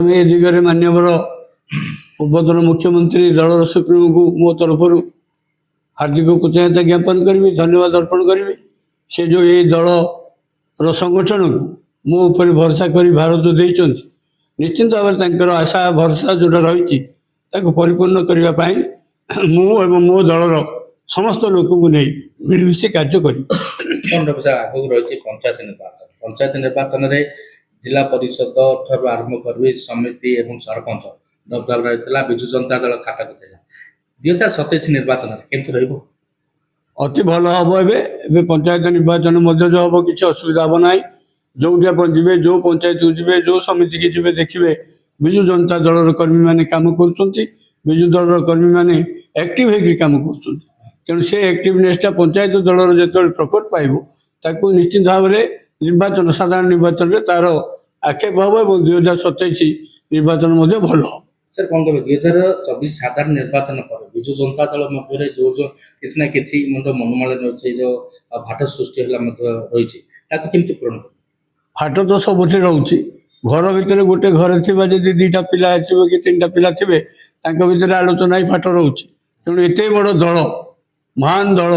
ए दिगरे मान्यवर पूर्वतन मुख्यमंत्री दलर सुप्रीमो को मो तरफ हार्दिक कृतज्ञता ज्ञापन करी, धन्यवाद अर्पण करी। से जो ये दल संगठन को मो ऊपर भरोसा कर भारत देते निश्चिंत भाव आशा भरोसा जोटा रही परिपूर्ण करने मु एवं मो दलर समस्त लोक को नहीं मिलमिशि कार्य करी। पंचायत निर्वाचन रे जिला परिषद ठार आरंभ कर समिति एवं सरपंच दबदब रही विजु जनता दल खाता को 2027 निर्वाचन केमती रही अति भल हम ए पंचायत निर्वाचन जो हम किसी असुविधा हम ना जो जी जो पंचायत को जी जो समिति की जी देखिए विजु जनता दल कर्मी मैंने कम कर विजु दल कर्मी मैंने एक्टिव होकर कम कर तेणु से एक्टिवनेसटा पंचायत दलर जो प्रकट पाइब ताकू निश्चित भाव में निर्वाचन साधारण निर्वाचन में तार आक्षेप हम और 2027 निर्वाचन भल हम। सर कौन कहे 2024 साधारण निर्वाचन पर विजु जनता दल मध्य जो जो किसी ना कि मनोमालिन अच्छे जो भाट सृष्टि रही पूरण फाट तो सबुठ रोचे घर भितर गोटे घर थी जी दीटा पिला कि 3टा पिला थे भर आलोचना ही फाट रोचे तेणु एत बड़ दल महान दल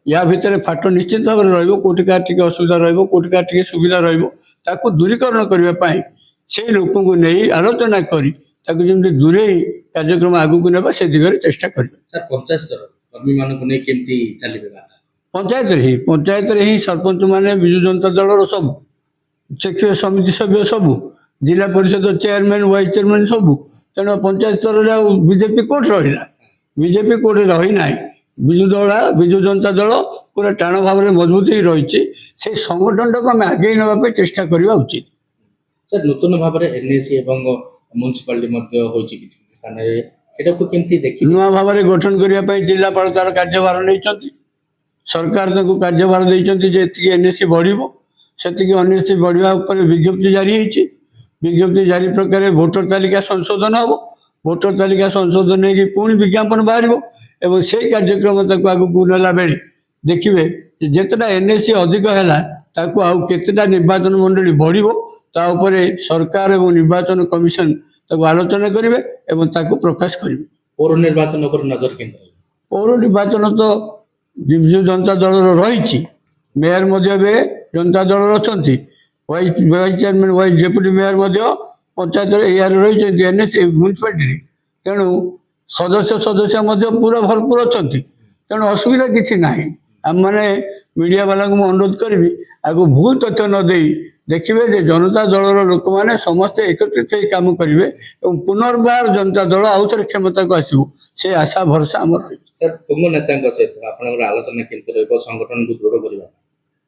या भितर फाट निश्चित भाव में रोटी का असुविधा रोटी का सुविधा रहा दूरीकरण करने से लोक को नहीं आलोचना करी जमी दूरे कार्यक्रम आगू को ना से दिगरे चेष्टा कर। पंचायत ही सरपंच माने विजु जनता दलर सब सेक्रेटरी समिति सभ्य सबू जिला परिषद चेयरमैन वाइस चेयरमैन सबू तेणु पंचायत स्तर में बीजेपी कोट रहा बीजेपी कोट रही ना विजु जनता दल पूरा टाण भाव में मजबूत ही रही से संगठन टाक आम आगे नापी चेष्टा करवा उचित। सर नूतन भाव में एनएसी और म्युनिसिपालिटी स्थान नुआ भाव में गठन करने जिलापाल तार कार्यभार नहीं सरकार कार्यभार देती एनएसी बढ़ो से एनएसी बढ़ा विज्ञप्ति जारी होती विज्ञप्ति जारी प्रकार भोटर तालिका संशोधन हम भोटर तालिका संशोधन हो पुणी विज्ञापन बाहर एवं से कार्यक्रम आगू नेला बेले देखिए जितेटा एनएसी अधिक है आउ केतेटा निर्वाचन मंडली बढ़ो ताऊपर सरकार और निर्वाचन कमिशन आलोचना करेंगे और प्रकाश करेंगे। पौर निर्वाचन नजर पौर निर्वाचन तो विजु जनता दल रही मेयर जनता दल अच्छा vice chairman vice deputy mayor panchayat यार रही एनएसी म्युनिसिपालिटी तेणु सदस्य पूरा भरपूर अच्छा तेणु असुविधा किसी ना आम मैंने मीडिया वाला को अनुरोध करी आगे भूल तथ्य न दे देखिए जनता दलर लोक मैंने समस्ते एकत्रित हो कम करेंगे और पुनर्बार जनता दल आउ थे क्षमता को आसू से आशा भरोसा आम रही। सर तुंग नेता सहित आलोचना केमती संगठन को दृढ़ करवा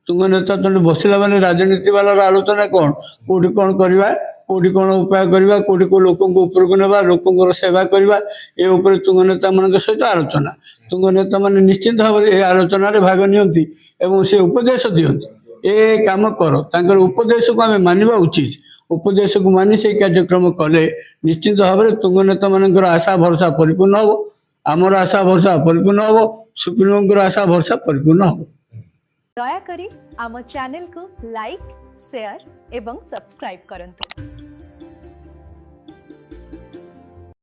तुंग नेता तो बसला मैंने राजनीति वाला आलोचना कौन कौटी कौन करवा कौटी कौन उपाय करवा कौटी को लोक उपरको ना लोक सेवा करवा ये तुंग नेता मान सहित आलोचना तुंग नेता मैंने निश्चित भाव में आलोचन भाग नियंती एवं से उपदेश दियंती ए काम कर उपदेश को आम मानवा उचित उपदेश को मानि से कार्यक्रम कले निश्चित भाव में तुंग नेता मान आशा भरोसा परिपूर्ण हम आमर आशा भरोसा परिपूर्ण हम सुप्रीमों आशा भरोसा परिपूर्ण हम। दयाकरी आम चैनल को लाइक शेयर एवं सब्सक्राइब करंतु।